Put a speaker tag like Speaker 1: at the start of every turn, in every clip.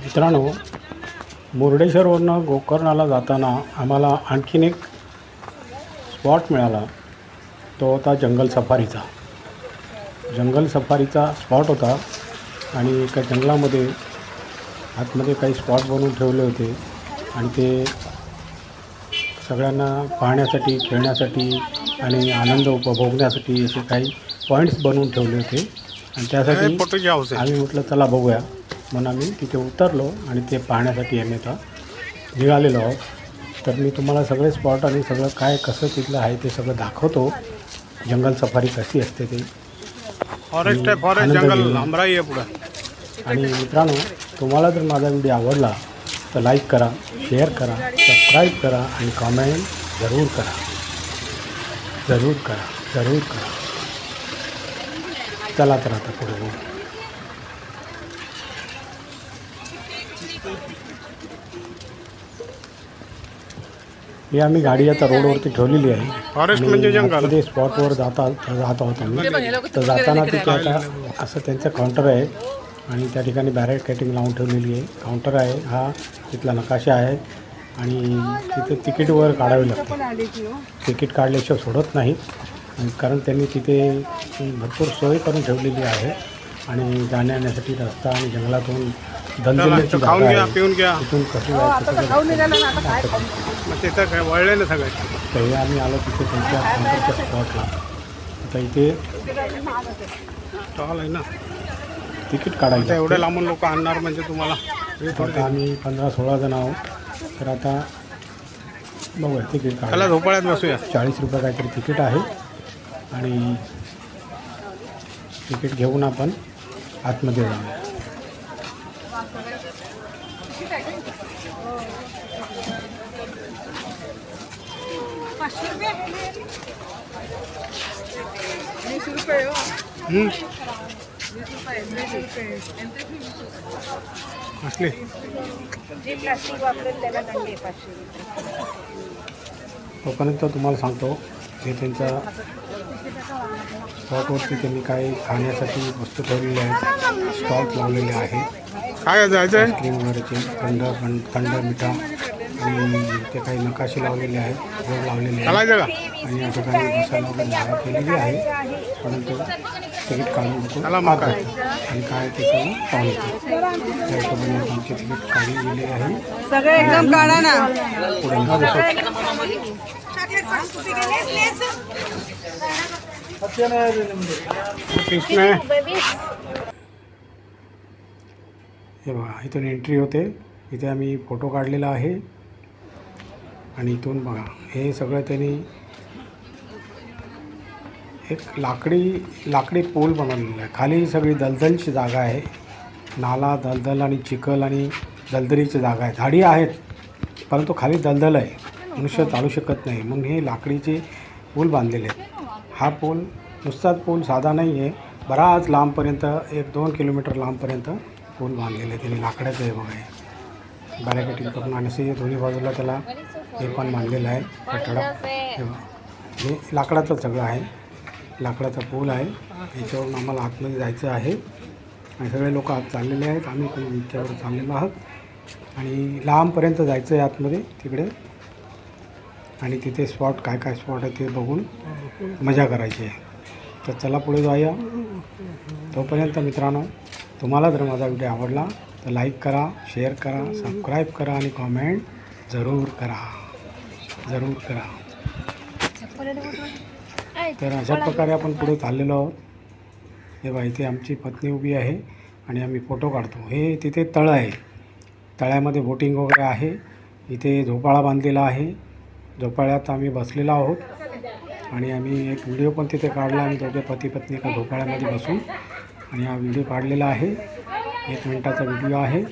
Speaker 1: मित्रांनो, मुर्डेश्वरवरनं गोकर्णाला जाताना आम्हाला आणखीन एक स्पॉट मिळाला. तो होता जंगल सफारीचा स्पॉट होता. आणि एका जंगलामध्ये आतमध्ये काही स्पॉट बनवून ठेवले होते आणि ते सगळ्यांना पाहण्यासाठी, खेळण्यासाठी आणि आनंद उपभोगण्यासाठी असे काही पॉईंट्स बनवून ठेवले होते. आणि त्यासाठी आम्ही म्हटलं चला बघूया, म्हणून आम्ही तिथे उतरलो आणि ते पाहण्यासाठी आम्ही आता निघालेलो आहोत. तर मी तुम्हाला सगळे स्पॉट आणि सगळं काय कसं तिथलं आहे ते सगळं दाखवतो. जंगल सफारी कशी असते ते.
Speaker 2: फॉरेस्ट जंगल आमराई आहे पुढं.
Speaker 1: आणि मित्रांनो, तुम्हाला जर माझा व्हिडिओ आवडला तर लाईक करा, शेअर करा, सबस्क्राईब करा आणि कॉमेंट जरूर करा. चला तर आता पुढे बघू. ही आम्ही गाडी आता रोडवरती ठेवलेली आहे.
Speaker 2: फॉरेस्ट म्हणजे जंगल.
Speaker 1: ते स्पॉटवर जात आहोत आम्ही. तर जाताना तिथे आता असं त्यांचं काउंटर आहे आणि त्या ठिकाणी बॅरिकेडिंग लावून ठेवलेली आहे. काउंटर आहे, हा तिथला नकाशा आहे. आणि तिथे तिकीट वगैरे काढावे लागते. तिकीट काढल्याशिवाय सोडत नाहीत, कारण त्यांनी तिथे भरपूर सोय करून ठेवलेली आहे. आणि जाण्यासाठी रस्ता आणि जंगलातून दलदलीची जागा आहे. तिथून कसं जायचं
Speaker 2: तिथं काय वळलेलं सगळं.
Speaker 1: तर हे आम्ही आलो तिथे त्यांच्या काउंटरच्या स्पॉटला. आता इथे
Speaker 2: स्टॉल आहे ना,
Speaker 1: तिकीट काढायचं.
Speaker 2: एवढे लांबून लोक आणणार म्हणजे तुम्हाला.
Speaker 1: आता आम्ही 15-16 जण आहोत. तर आता बघूया तिकीट
Speaker 2: त्याला
Speaker 1: काढायला.
Speaker 2: झोपाळ्यात बसूया.
Speaker 1: 40 रुपये काहीतरी तिकीट आहे. आणि तिकीट घेऊन आपण आतमध्ये जाऊया.
Speaker 2: असले
Speaker 1: तोपर्यंत तुम्हाला सांगतो हे त्यांच्या स्पॉटवरती त्यांनी काही खाण्यासाठी वस्तू ठेवलेल्या आहेत. स्टॉल्स लावलेले आहे.
Speaker 2: काय जायचं आहे.
Speaker 1: आईस्क्रीम वगैरेचे थंड मिठा आणि ते काही नकाशे लावलेले आहेत, बोर्ड लावलेले आहेत.
Speaker 2: चालायचं का.
Speaker 1: आणि या ठिकाणी बसायला वगैरे जागा केलेली आहे. परंतु तिकीट काढून
Speaker 2: चला
Speaker 1: बघून
Speaker 2: मग
Speaker 1: आत
Speaker 2: काय.
Speaker 1: जायचं आणि काय ते सगळं पाहून येतं. त्या हिशोबाने आमची तिकीट काढली गेली आहे.
Speaker 3: सगळे एकदम काढा ना.
Speaker 1: पुढे निघू. हे बघा, इथून एंट्री होते. इथे आम्ही फोटो काढलेला आहे. आणि इथून बघा, हे सगळं त्यांनी एक लाकडी पूल बनवलेला आहे. खाली सगळी दलदलची जागा आहे. नाला, दलदल आणि चिखल आणि दलदलीची जागा आहे. झाडी आहेत, परंतु खाली दलदल आहे, मनुष्य चालू शकत नाही. मग हे लाकडीचे पूल बांधलेले आहेत. हा पूल नुसताच पूल साधा नाही आहे, बराच लांबपर्यंत 1-2 किलोमीटर लांबपर्यंत पूल बांधलेले आहे त्यांनी. लाकडाचं आहे बघा, हे बॅरिकेडिंग करून. आणि असे दोन्ही बाजूला त्याला हे पण बांधलेलं आहे ठळक. हे लाकडाचं सगळं आहे. लाकडाचा पूल आहे. याच्यावरून आम्हाला आतमध्ये जायचं आहे. आणि सगळे लोक आत चाललेले आहेत. आम्ही पण इतक्यावर चाललेलो आहोत. आणि लांबपर्यंत जायचं आहे आतमध्ये तिकडे. आणि तिथे स्पॉट काय स्पॉट आहे ते बघून मजा करायची आहे. तर चला पुढे जाऊया. तोपर्यंत मित्रांनो, तुम्हाला जर माझा व्हिडिओ आवडला तर लाईक करा, शेअर करा, सबस्क्राईब करा आणि कॉमेंट जरूर करा. तर अशा प्रकारे आपण पुढे चाललेलो आहोत. हे बघा, इथे आमची पत्नी उभी आहे आणि आम्ही फोटो काढतो. हे तिथे तळं आहे. तळ्यामध्ये बोटिंग वगैरे आहे. इथे झोपाळा बांधलेला आहे. झोपाळ्यात आम्ही बसलेलो आहोत. आणि आम्ही एक व्हिडिओ पण तिथे काढला. आम्ही दोघे पती पत्नी एका झोपाळ्यामध्ये बसून. आणि हा व्हिडिओ काढलेला आहे. 1 मिनिटाचा व्हिडिओ आहे.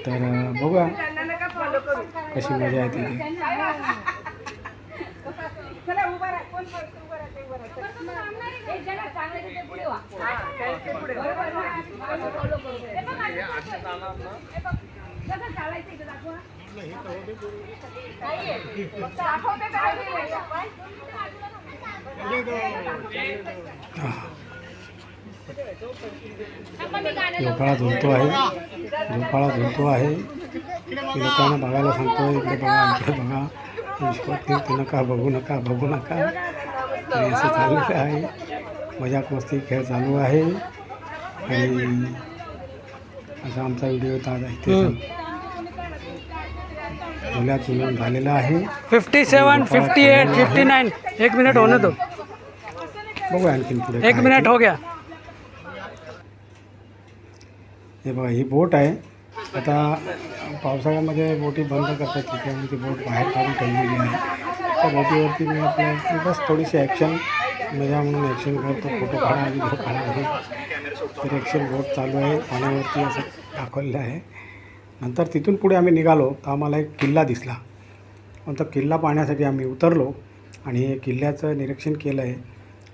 Speaker 1: तर बघूया कशी मजा आहे तिथे. झोपाळा झुलतो आहे. झोपाळा झोपतो आहे. मी लोकांना बघायला सांगतो, इकडे बघा, इकडे बघा, निष्पत्ती नका, बघू नका, बघू नका. आणि असं चाललेलं आहे. मजाक मस्ती खेळ चालू आहे. आणि असा आमचा व्हिडिओ ताजा इथे चुल्या चुलून झालेला आहे.
Speaker 4: 57, 58, 59. 1 मिनट होने दो.
Speaker 1: बघू आणखीन पुढे
Speaker 4: 1
Speaker 1: काय
Speaker 4: मिनट
Speaker 1: आहे.
Speaker 4: हो गया.
Speaker 1: हे बघा, ही बोट आहे. आता पावसाळ्यामध्ये बोटी बंद करतात, तिथे ती बोट बाहेर काढून ठेवलेली आहे. त्या बोटीवरती मी आपलं बस थोडीशी ॲक्शन मजा म्हणून ॲक्शन करतो, फोटो काढा, व्हिडिओ काढा म्हणून. तर ॲक्शन बोट चालू आहे पाण्यावरती असं दाखवलेलं आहे. नंतर तिथून पुढे आम्ही निघालो तर आम्हाला एक किल्ला दिसला. नंतर किल्ला पाहण्यासाठी आम्ही उतरलो आणि हे किल्ल्याचं निरीक्षण केलं आहे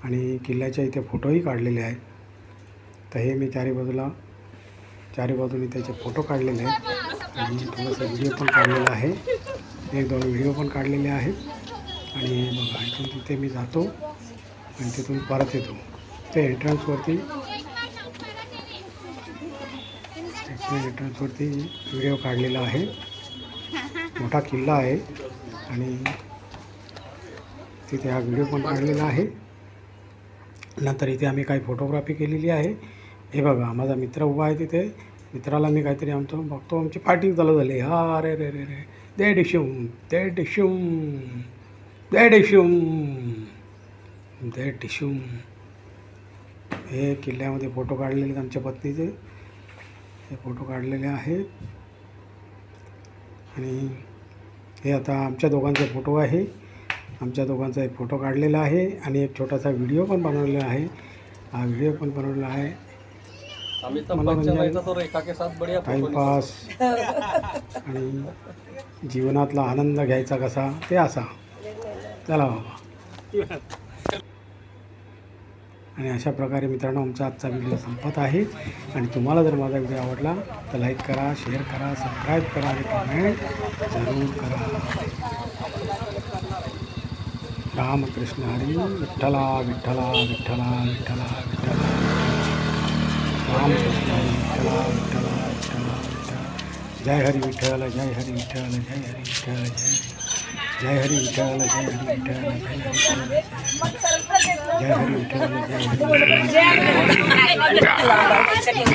Speaker 1: आणि किल्ल्याच्या इथे फोटोही काढलेले आहेत. तर हे मी चारी बाजूनी त्याचे फोटो काढलेले आहेत आणि थोडंसं व्हिडिओ पण काढलेला आहे. 1-2 व्हिडिओ पण काढलेले आहेत. आणि बघा, इथून तिथे मी जातो आणि तिथून परत येतो. ते एंट्रन्सवरती व्हिडिओ काढलेला आहे. मोठा किल्ला आहे आणि तिथे हा व्हिडिओ पण काढलेला आहे. नंतर इथे आम्ही काही फोटोग्राफी केलेली आहे. हे बघा, माझा मित्र उभा आहे तिथे. मित्राला मी काहीतरी बघतो आमची पार्टी चालू झाली. हा रे रे रे रे, दे डिशूम दे डिशूम दे डिशूम दे डिशूम. हे किल्ल्यामध्ये फोटो काढलेले आहेत आमच्या पत्नीचे. हे फोटो काढलेले आहेत आणि हे आता आमच्या दोघांचे फोटो आहे. आमच्या दोघांचा एक फोटो काढलेला आहे आणि एक छोटासा व्हिडिओ पण बनवलेला आहे. हा व्हिडिओ पण बनवलेला आहे. टाईमपास आणि जीवनातला आनंद घ्यायचा कसा ते असा. चला बाबा. आणि अशा प्रकारे मित्रांनो आमचा आजचा व्हिडिओ संपत आहे. आणि तुम्हाला जर माझा व्हिडिओ आवडला तर लाईक करा, शेअर करा, सबस्क्राईब करा आणि कमेंट जरूर करा. रामकृष्ण हरी. विठ्ठला विठ्ठला विठ्ठला विठ्ठला विठ्ठला. रामकृष्ण हरी. विठ्ठला विठ्ठला विठ्ठला विठ्ठला. जय हरी विठ्ठल, जय हरी विठ्ठल, जय हरी विठ्ठल, जय हरी विठ्ठल, जय हरी विठ्ठल, जय हरी विठ्ठल, जय हरी विठ्ठल, जय हरी विठ्ठल.